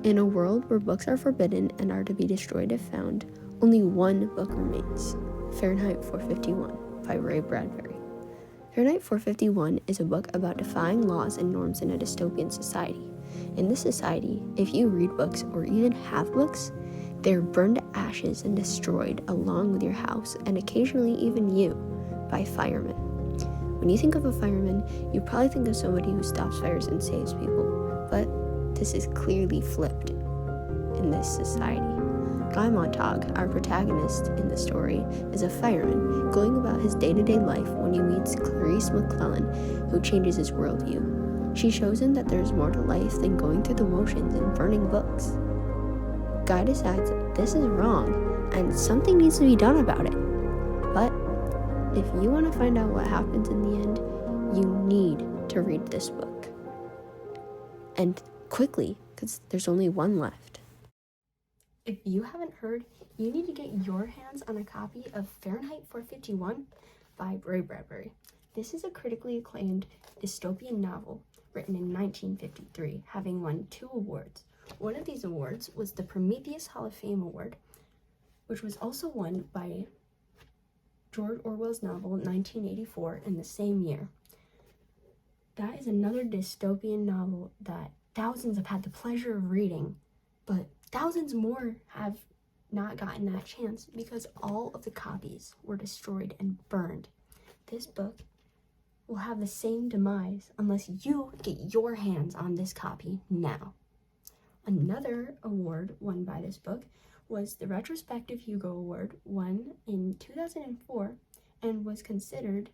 In a world where books are forbidden and are to be destroyed if found, only one book remains, Fahrenheit 451 by Ray Bradbury. Fahrenheit 451 is a book about defying laws and norms in a dystopian society. In this society, if you read books or even have books, they're burned to ashes and destroyed along with your house and occasionally even you by firemen. When you think of a fireman, you probably think of somebody who stops fires and saves people, but this is clearly flipped in this society. Guy Montag, our protagonist in the story, is a fireman going about his day-to-day life when he meets Clarice McClellan, who changes his worldview. She shows him that there's more to life than going through the motions and burning books. Guy decides that this is wrong and something needs to be done about it. But if you want to find out what happens in the end, you need to read this book. And quickly, because there's only one left. If you haven't heard, you need to get your hands on a copy of Fahrenheit 451 by Ray Bradbury. This is a critically acclaimed dystopian novel written in 1953, having won 2 awards. One of these awards was the Prometheus Hall of Fame Award, which was also won by George Orwell's novel 1984 in the same year. That is another dystopian novel that thousands have had the pleasure of reading, but thousands more have not gotten that chance because all of the copies were destroyed and burned. This book will have the same demise unless you get your hands on this copy now. Another award won by this book was the Retrospective Hugo Award, won in 2004 and was considered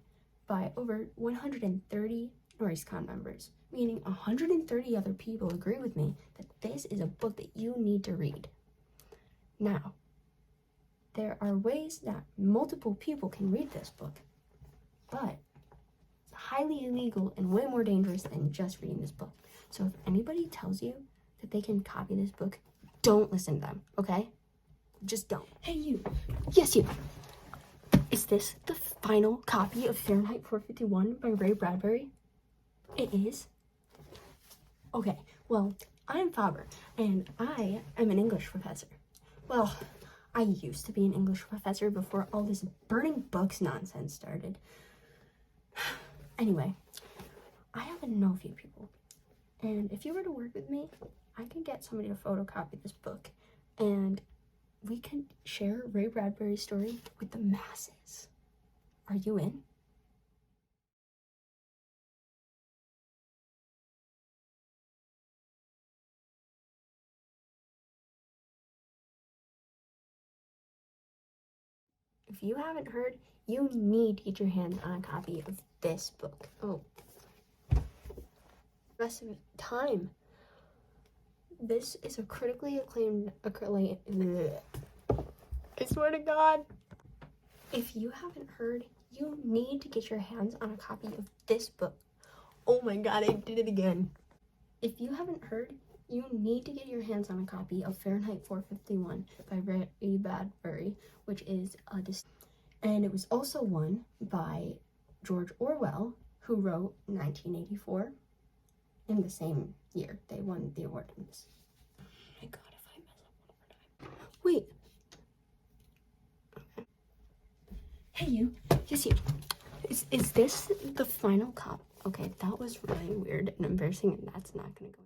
by over 130 NorrisCon members, meaning 130 other people agree with me that this is a book that you need to read. Now, there are ways that multiple people can read this book, but it's highly illegal and way more dangerous than just reading this book. So if anybody tells you that they can copy this book, don't listen to them, okay? Just don't. Hey, you. Yes, you. Is this the final copy of Fahrenheit 451 by Ray Bradbury? It is? Okay, well, I'm Faber, and I am an English professor. Well, I used to be an English professor before all this burning books nonsense started. Anyway, I happen to know a few people, and if you were to work with me, I could get somebody to photocopy this book, and we can share Ray Bradbury's story with the masses. Are you in? If you haven't heard, you need to get your hands on a copy of this book. Oh, rest of the time. This is a critically acclaimed I swear to God. If you haven't heard, you need to get your hands on a copy of this book. Oh my God, I did it again. If you haven't heard, you need to get your hands on a copy of Fahrenheit 451 by Ray Bradbury, which is and it was also won by George Orwell, who wrote 1984 in the same year. They won the award in this. Oh my God, if I mess up one more time. Wait. Okay. Hey, you. Yes, you. Is this the final copy? Okay, that was really weird and embarrassing, and that's not gonna go.